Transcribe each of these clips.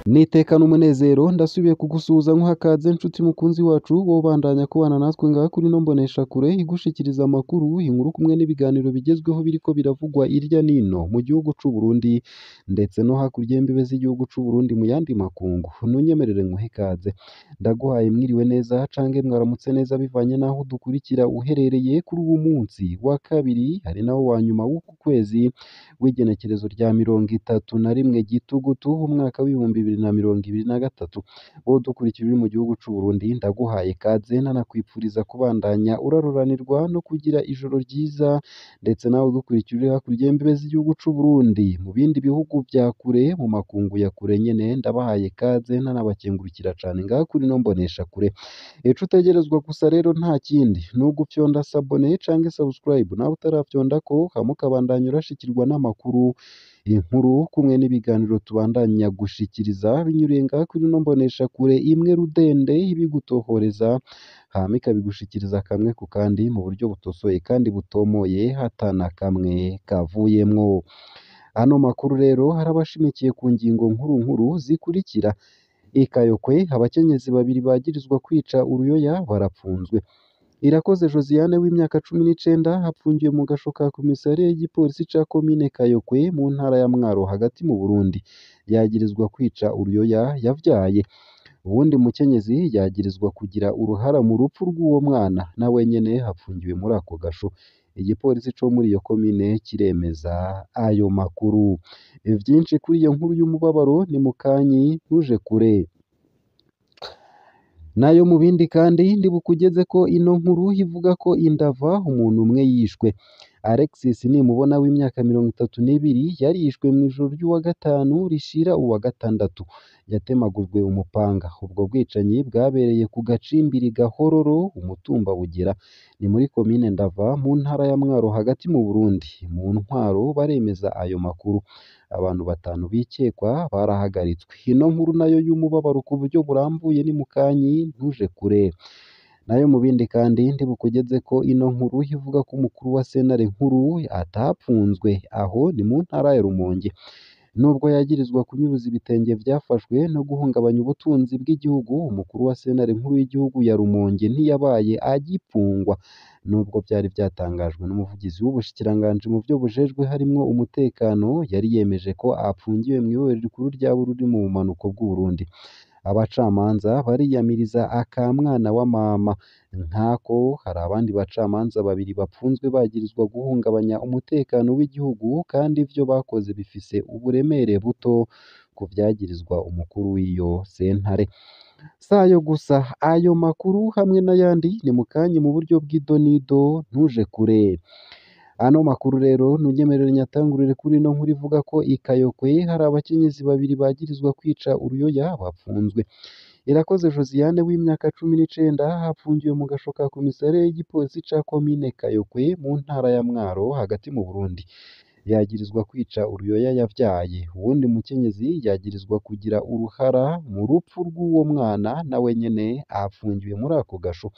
Nitekana umunezero ndasubiye kugusuhuza nkuha ikaze nshuti mukunzi wacu wobandanya kubana natwe ngaha kuri ino mboneshakure igushikiriza amakuru, inkuru kumwe n'ibiganiro bigezweho biriko biravugwa irya nino mu gihugu c'u Burundi ndetse no hakurya y'imbibe z'igihugu c'u Burundi mu yandi makungu. Nunyemerere nkuhe ikaze. Ndaguhaye mwiriwe neza cange mwaramutse neza bivanye n'aho udukurikira uherereye kuri uwu munsi wa kabiri, ari nawo wa nyuma w'uku kwezi w'igenekerezo rya 31 Gitugutu umwaka w'ibihumbi 2023. Wowe udukurikira uri mu gihugu c'u Burundi ndaguhaye ikaze nanakwipfuriza kubandanya uraroranirwa no kugira ijoro ryiza, ndetse nawe udukurikira uri hakurya y'imbibe z'igihugu c'u Burundi mu bindi bihugu vya kure, mu makungu ya kure nyene ndabahaye ikaze nanabakengurukira cane ngaha kuri ino mboneshakure. Ico utegerezwa gusa rero nta kindi ni ugufyonda sabone canke subscribe nawe utarafyondako, hama ukabandanya urashikirwa n'amakuru, inkuru kumwe n'ibiganiro tubandanya gushikiriza binyuriye ngaha kuri ino mboneshakure imwe rudende ibigutohoreza, hama ikabigushikiriza kamwe ku kandi mu buryo butosoye kandi butomoye hatana kamwe kavuyemwo. Ano makuru rero harabashimikiye ku ngingo nkuru nkuru zikurikira: Ikayokwe, abakenyezi babiri bagirizwa kwica uruyoya barapfunzwe. Irakoze Josiane w'imyaka 19 hapfungiwe mu gasho ka komisariya y'igipolisi ca komine Kayokwe mu ntara ya Mwaro hagati mu Burundi, yagirizwa kwica uruyoya yavyaye. Uwundi mukenyezi yagirizwa kugira uruhara mu rupfu rw'uwo mwana, nawe nyene hapfungiwe muri ako gasho. Igipolisi co muri iyo komine kiremeza ayo makuru. Vyinshi kuri iyo nkuru y'umubabaro ni mukanyi ntuje kure. Nayo mu bindi kandi ndibukugeze ko ino nkuru ivuga ko indava umuntu umwe yishwe. Alexis Nimubona w'imyaka 32 yarishwe mu ijoro ry'uwa gatanu rishira uwa gatandatu, yatemagujwe umupanga. Ubwo bwicanyi bwabereye ku gacimbiri Gahororo umutumba Bugira, ni muri komine Ndava mu ntara ya Mwaro hagati mu Burundi. Mu ntwaro baremeza ayo makuru. Abantu 5 bikekwa barahagaritswe. Ino nkuru nayo y'umubabaro ku buryo burambuye ni mukanyi ntuje kure. Nayo mu bindi kandi ndibukugeze ko ino nkuru ivuga ko umukuru wa sentare nkuru atapfunzwe, aho ni mu ntara ya Rumonge. Nubwo yagirizwa kunyuruza ibitenge vyafashwe no guhungabanya ubutunzi bw'igihugu, umukuru wa sentare nkuru y'igihugu ya Rumonge ntiyabaye agipfungwa. Nubwo vyari vyatangajwe n'umuvugizi w'ubushikiranganji mu vyo bujejwe harimwo umutekano, yari yemeje ko apfungiwe mw'ibohero rikuru rya Bururi mu bumanuko bw'u Burundi. Abacamanza bariyamiriza aka mwana wa mama. Nkako hari abandi bacamanza 2 bapfunzwe bagirizwa guhungabanya umutekano w'igihugu, kandi ivyo bakoze bifise uburemere buto ku vyagirizwa umukuru w'iyo sentare. Sayo gusa, ayo makuru hamwe n'ayandi ni mukanyi mu buryo bw'idonido ntuje kure. Ano makuru rero nunyemerere nyatangurire kuri ino nkuru ivuga ko Ikayokwe hari abakenyezi 2 bagirizwa kwica uruyoya bapfunzwe. Irakoze Josiane w'imyaka 19 hapfungiwe mu gasho ka komisariya y'igipolisi ca komine Kayokwe mu ntara ya Mwaro hagati mu Burundi, yagirizwa kwica uruyoya yavyaye. Uwundi mukenyezi yagirizwa kugira uruhara mu rupfu rw'uwo mwana, nawe nyene apfungiwe muri ako gasho.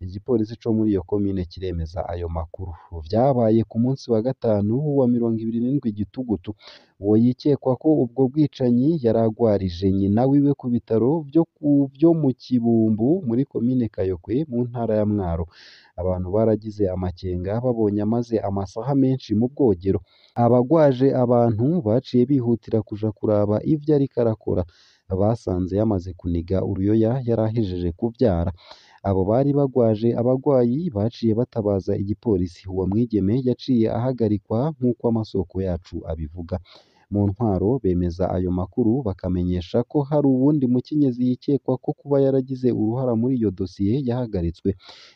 Igipolisi co muri iyo komine kiremeza ayo makuru. Vyabaye ku munsi wa gatanu wa 27 Gitugutu. Uwo yikekwa ko ubwo bwicanyi yaragwarije nyina wiwe ku bitaro vyo mu Kibumbu muri komine Kayokwe mu ntara ya Mwaro. Abantu baragize amakenga babonye amaze amasaha menshi mu bwogero. Abagwaje abantu baciye bihutira kuja kuraba ivyo ariko arakora, basanze yamaze kuniga uruyoya yarahejeje kuvyara. Abo bari bagwaje abagwayi baciye batabaza igipolisi. Uwo mwigeme yaciye ahagarikwa nk'uko amasoko yacu abivuga. Mu ntwaro bemeza ayo makuru bakamenyesha ko hari uwundi mukenyezi yikekwa ko kuba yaragize uruhara muri iyo dosiye yahagaritswe.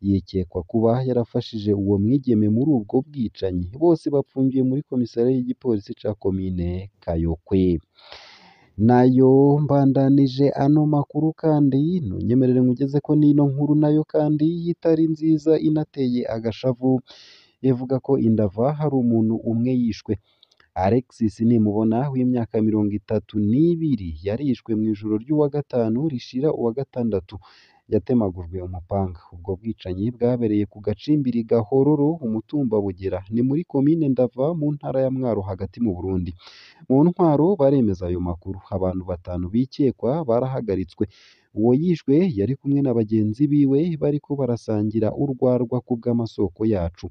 Yikekwa kuba yarafashije uwo mwigeme muri ubwo bwicanyi. Bose bapfungiye muri komisariya y'igipolisi ca komine Kayokwe. Nayo mbandanije ano makuru kandi nunyemerere nkugeze ko n'ino nkuru nayo kandi yitari nziza inateye agashavu, ivuga ko indava hari umuntu umwe yishwe. Alexis Nimubona w'imyaka 32 yarishwe mu ijoro ry'uwa gatanu rishira uwa gatandatu, yatemagujwe umupanga. Ubwo bwicanyi bwabereye ku gacimbiri Gahororo, umutumba Bugera, ni muri komine Ndava mu ntara ya Mwaro hagati mu Burundi. Mu ntwaro baremeza ayo makuru. Abantu 5 bikekwa barahagaritswe. Uwo yishwe yari kumwe na bagenzi biwe bariko barasangira urwarwa ku bw'amasoko yacu.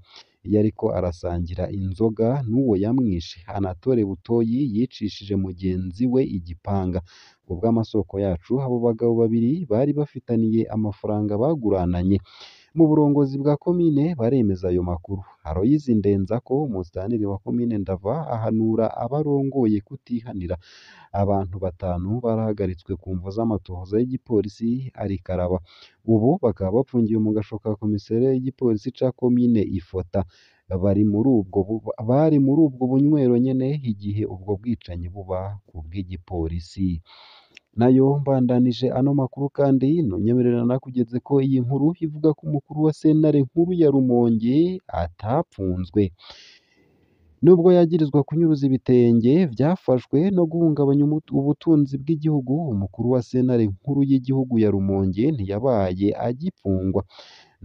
Yariko arasangira inzoga n'uwo yamwishe. Anatole Butoyi yicishije mugenzi we igipanga. Ku bw'amasoko yacu, abo bagabo babiri bari bafitaniye amafaranga bagurananye. Mu burongozi bwa komine baremeza ayo makuru. Aloyizi Ndenzako, musitanteri wa komine Ndava, ahanura abarongoye kutihanira. Abantu 5 barahagaritswe ku mvo z'amatohoza y'igipolisi ariko araba. Ubu bakaba bapfungiwe mu gasho ka komisariya y'igipolisi ca komine Ifota. Bari muri ubwo bunywero nyene igihe ubwo bwicanyi buba ku bw'igipolisi. Nayo mbandanije ano makuru kandi nonyemerera nakugeze ko iyi nkuru ivuga ko umukuru wa sentare nkuru ya Rumonge atapfunzwe. Nubwo yagirizwa kunyuruza ibitenge vyafashwe no guhungabanya ubutunzi bw'igihugu, umukuru wa sentare nkuru y'igihugu ya Rumonge ntiyabaye agipfungwa.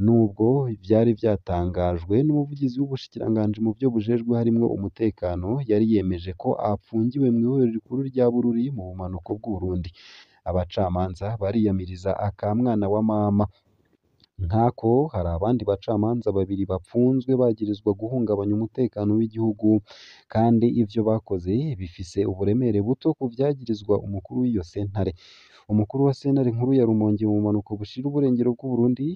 Nubwo vyari vyatangajwe n'umuvugizi w'ubushikiranganji mu vyo bujejwe harimwo umutekano, yari yemeje ko apfungiwe mw'ibohero rikuru rya Bururi mu bumanuko bw'Uburundi. Abacamanza bariyamiriza akamwana wa mama. Nkako hari abandi bacamanza 2 bapfunzwe bagirizwa guhungabanya umutekano w'igihugu, kandi ivyo bakoze bifise uburemere buto ku vyagirizwa umukuru w'iyo sentare. Umukuru wa sentare nkuru ya Rumonge mu bumanuko bushira uburengero bw'Uburundi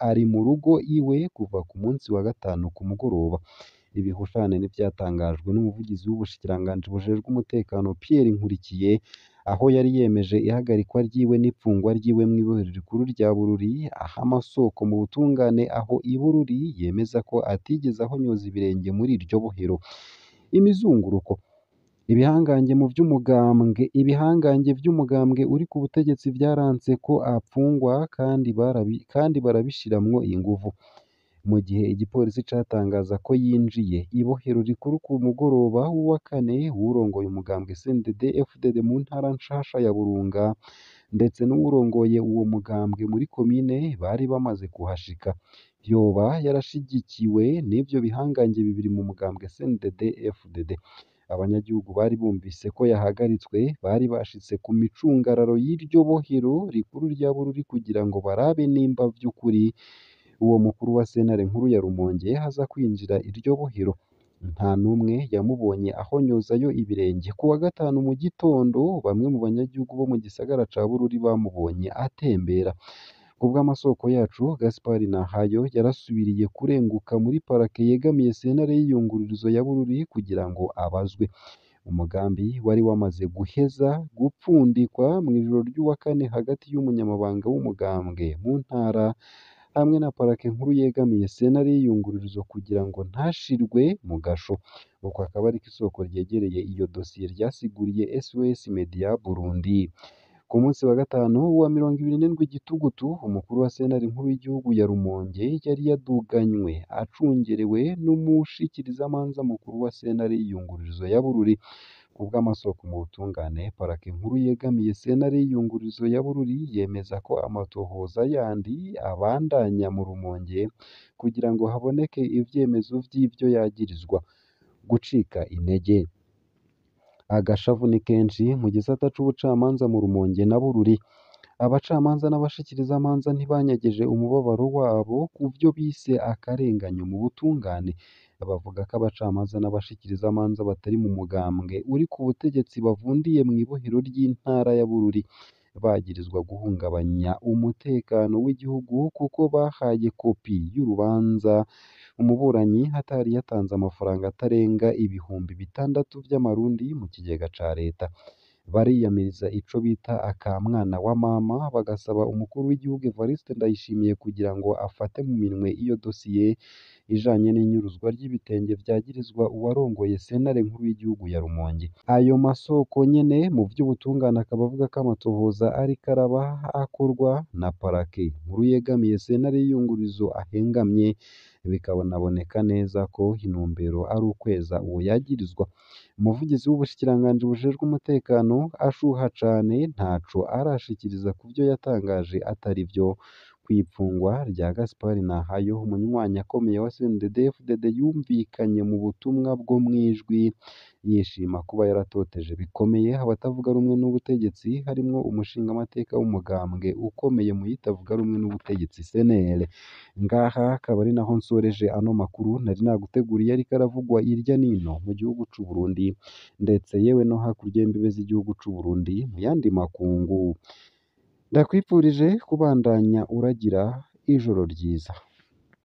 ari mu rugo iwe kuva ku munsi wa gatanu ku mugoroba. Ibihushane n'ivyatangajwe n'umuvugizi w'ubushikiranganji bujejwe umutekano Pierre Nkurikiye, aho yari yemeje ihagarikwa ryiwe n'ipfungwa ryiwe mw'ibohero rikuru rya Bururi, aho amasoko mu butungane aho i Bururi yemeza ko atigeze ahonyoza ibirenge muri iryo bohero. Imizunguruko. Ibihangange vy'umugambwe uri ku butegetsi vyaranse ko apfungwa kandi barabishiramwo inguvu. Mu gihe igipolisi catangaza ko yinjiye ibohero rikuru ku mugoroba w'uwa kane, uwurongoye umugambwe CNDD-FDD mu ntara nshasha ya Burunga ndetse n'uwurongoye uwo mugambwe muri komine bari bamaze kuhashika. Yoba yarashigikiwe n'ivyo bihangange bibiri mu mugambwe CNDD-FDD. Abanyagihugu bari bumvise ko yahagaritswe, bari bashitse ku micungararo y'iryo bohero rikuru rya Bururi kugira ngo barabe nimba vy'ukuri uwo mukuru wa sentare nkuru ya Rumonge haza kwinjira iryo bohero. Nta n'umwe yamubonye ahonyozayo ibirenge. Ku wa gatanu mu gitondo, bamwe mu banyagihugu bo mu gisagara ca Bururi bamubonye atembera. Ku bw'amasoko yacu, Gaspard Nahayo yarasubiriye kurenguka muri parake yegamiye sentare y'iyungururizo ya Bururi kugira ngo abazwe. Umugambi wari wamaze guheza gupfundikwa mw'ijoro ry'uwa kane hagati y'umunyamabanga w'umugambwe mu ntara hamwe na parake nkuru yegamiye sentare y'iyungururizo kugira ngo ntashirwe mu gasho. Uko akaba ariko isoko ryegereye iyo dosiye ryasiguriye SOS Media Burundi. Ku munsi wa gatanu wa 27 Gitugutu, umukuru wa sentare nkuru y'igihugu ya Rumonge yari yaduganywe acungerewe n'umushikirizamanza mukuru wa sentare y'iyungururizo ya Bururi. Ku bw'amasoko mu butungane, parake nkuru yegamiye sentare y'iyungururizo ya Bururi yemeza ko amatohoza yandi abandanya mu Rumonge kugira ngo haboneke ivyemezo vy'ivyo yagirizwa. Gucika intege. Agashavu ni kenshi mu gisata c'ubucamanza mu Rumonge na Bururi. Abacamanza n'abashikirizamanza ntibanyegeje umubabaro wabo ku vyo bise akarenganyo mu butungane. Bavuga ko abacamanza n'abashikirizamanza batari mu mugambwe uri ku butegetsi bavundiye mw'ibohero ry'intara ya Bururi, bagirizwa guhungabanya umutekano w'igihugu kuko bahaye kopi y'urubanza umuburanyi hatari yatanze amafaranga atarenga ibihumbi 6 vy'amarundi mu kigega ca leta. Bariyamiriza ico bita akamwana wa mama, bagasaba umukuru w'igihugu Evariste Ndayishimiye kugira ngo afate mu minwe iyo dosiye ijanye n'inyuruzwa ry'ibitenge vyagirizwa uwarongoye sentare nkuru y'igihugu ya Rumonge. Ayo masoko nyene mu vy'ubutungane akaba avuga ko amatohoza ariko araba akorwa na parake nkuru yegamiye sentare y'iyungururizo ahengamye bikabonaboneka neza ko intumbero ari ukweza uwo yagirizwa. Umuvugizi w'ubushikiranganji bujejwe umutekano ashuha cane ntaco arashikiriza ku vyo yatangaje atari vyo kw'ipfungwa rya Gaspard Nahayo umunywanyi akomeye wa CNDD-FDD yumvikanye mu butumwa bwo mw'ijwi yishima kuba yaratoteje bikomeye abatavuga rumwe n'ubutegetsi harimwo umushingamateka w'umugambwe ukomeye mu yitavuga rumwe n'ubutegetsi CNL. Ngaha akaba ari naho nsoreje ano makuru nari naguteguriye ariko aravugwa irya nino mu gihugu c'u Burundi ndetse yewe no hakurya y'imbibe z'igihugu c'u Burundi mu yandi makungu. Ndakwifurije kubandanya uragira ijoro ryiza.